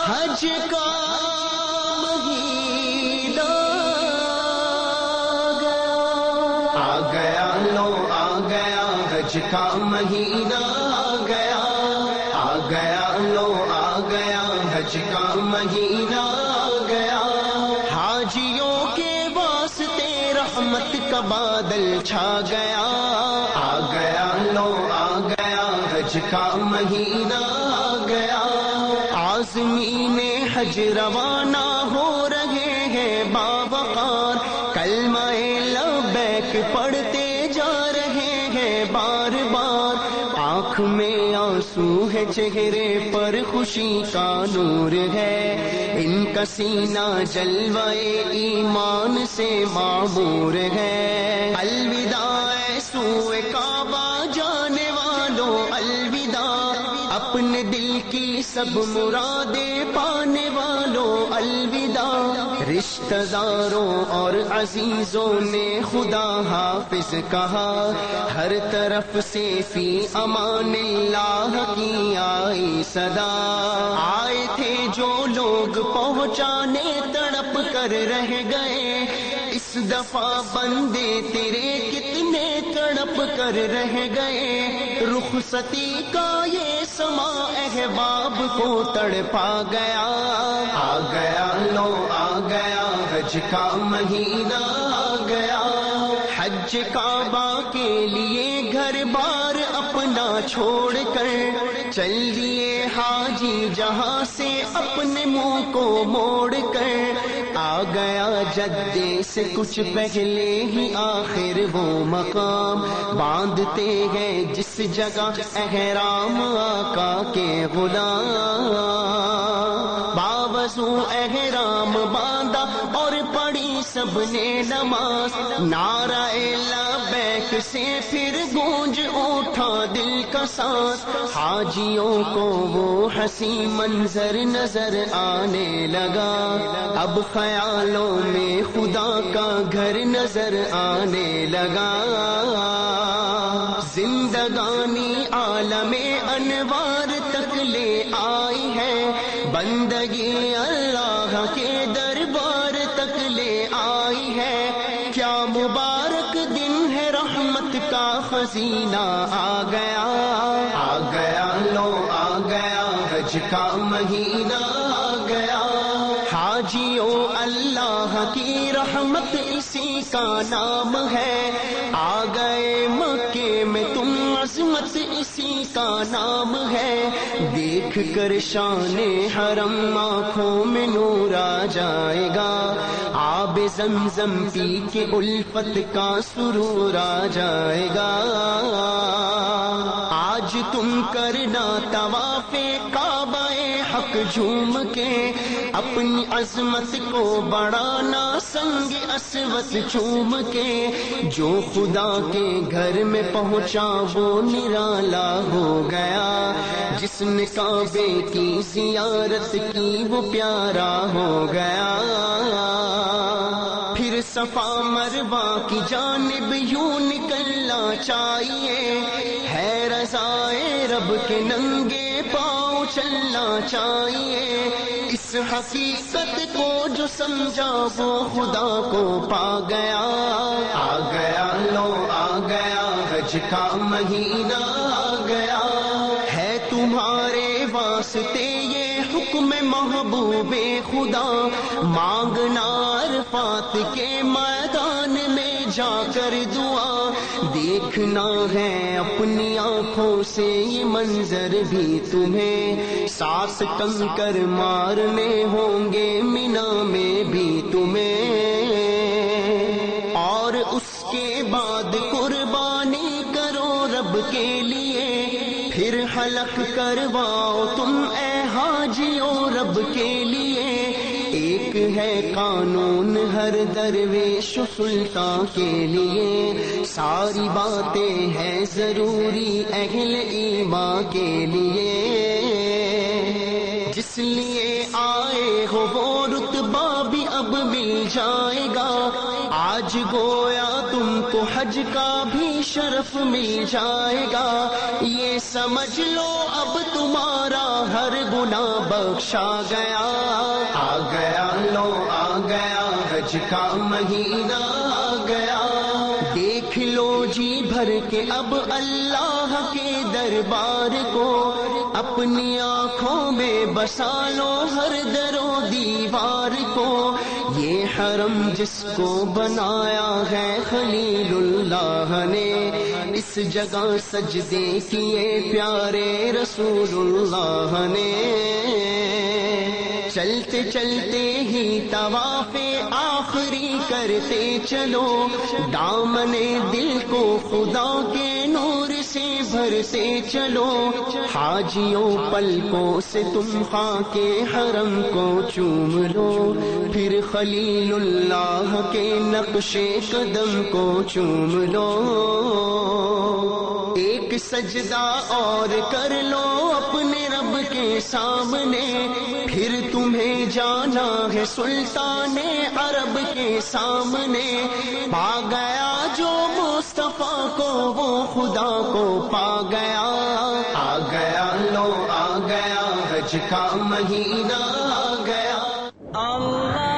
حج کا مہینہ آ گیا، لو آ گیا حج کا مہینہ آ گیا، آ گیا لو آ گیا حج کا مہینہ آ گیا، حاجیوں کے واسطے رحمت کا بادل چھا گیا، آ گیا لو آ گیا حج کا مہینہ آ گیا، عازمین حج روانہ ہو رہے ہیں باوقار، کلمہ لبیک پڑھتے جا رہے ہیں بار بار، آنکھ میں آنسو ہے چہرے پر خوشی کا نور ہے، ان کا سینہ جلوائے ایمان سے معمور ہے، الوداع سوئے کعبہ جانے والوں الوداع، اپنے دل کی سب مرادیں پانے والوں الوداع، رشتہ داروں اور عزیزوں نے خدا حافظ کہا، ہر طرف سے فی امان اللہ کی آئی صدا، آئے تھے جو لوگ پہنچانے تڑپ کر رہ گئے، اس دفعہ بندے تیرے کتنے تڑپ کر رہ گئے، رخصتی کا یہ سما احباب کو تڑپا گیا، آ گیا لو آ گیا حج کا مہینہ آ گیا، حج کعبہ کے لیے گھر بار اپنا چھوڑ کر چل دیے حاجی جہاں سے اپنے منہ کو موڑ کر، آ گیا جدے سے کچھ پہلے ہی آخر وہ مقام، باندھتے ہیں جس جگہ احرام آقا کے غلام، باوضو احرام باندھا اور پڑھی سب نے نماز، نعرہ لبیک سے پھر گونج اٹھا دل کا سانس، حاجیوں کو وہ حسین منظر نظر آنے لگا، اب خیالوں میں خدا کا گھر نظر آنے لگا، زندگانی عالم انوار تک لے آئی ہے، بندگی اللہ کے دربار تک لے آئی ہے، کیا مبارک دن ہے رحمت کا خزینہ آ گیا، آ گیا لو آ گیا حج کا مہینہ آ گیا، حاجیوں اللہ کی رحمت اسی کا نام ہے، آ گئے مکے میں تم عظمت اسی کا نام ہے، دیکھ کر شان حرم آنکھوں میں نور آ جائے گا، آب زمزم پی کے الفت کا سرور آ جائے گا، آج تم کرنا طواف کعبہ حق جھوم کے، اپنی عظمت کو بڑھانا سنگ اسود چوم کے، جو خدا کے گھر میں پہنچا وہ نرالا ہو گیا، جس نے کعبے کی زیارت کی وہ پیارا ہو گیا، پھر صفا مروہ کی جانب یوں نکلنا چاہیے، ہے رضائے رب کے ننگے پاؤں چلنا چاہیے، اس حقیقت کو جو سمجھا وہ خدا کو پا گیا، آ گیا لو آ گیا حج کا مہینہ آ گیا، ہے تمہارے واسطے یہ حکم محبوب خدا، مانگنا عرفات کے میدان میں جا کر دعا، دیکھنا ہے اپنی آنکھوں سے یہ منظر بھی تمہیں، 7 کنکر مارنے ہوں گے مینا میں بھی تمہیں، اور اس کے بعد قربانی کرو رب کے لیے، پھر حلق کرواؤ تم اے حاجیوں رب کے لیے، ایک ہے قانون ہر درویش و سلطان کے لیے، ساری باتیں ہیں ضروری اہل ایمان کے لیے، جس لیے آئے ہو وہ رتبہ بھی اب مل جائے گا، آج گویا تم کو حج کا بھی شرف مل جائے گا، یہ سمجھ لو اب تمہارا ہر گناہ بخشا گیا. آ گیا لو آ گیا حج کا مہینہ آ گیا. دیکھ لو جی بھر کے اب اللہ کے دربار کو، اپنی آنکھوں میں بسا لو ہر در و دیوار کو. یہ حرم جس کو بنایا ہے خلیل اللہ نے، اس جگہ سجدے کیے پیارے رسول اللہ نے. چلتے چلتے ہی طواف آخری کرتے چلو، دامن دل کو خدا کے نور سے بھرتے چلو. حاجیوں پلکوں سے تم خاک حرم کو چوم لو، پھر خلیل اللہ کے نقش قدم کو چوم لو. ایک سجدہ اور کر لو اپنے رب کے سامنے، پھر تمہیں جانا ہے سلطان عرب کے سامنے. پا گیا جو مصطفیٰ کو وہ خدا کو پا گیا. آ گیا لو آ گیا حج کا مہینہ آ گیا. اللہ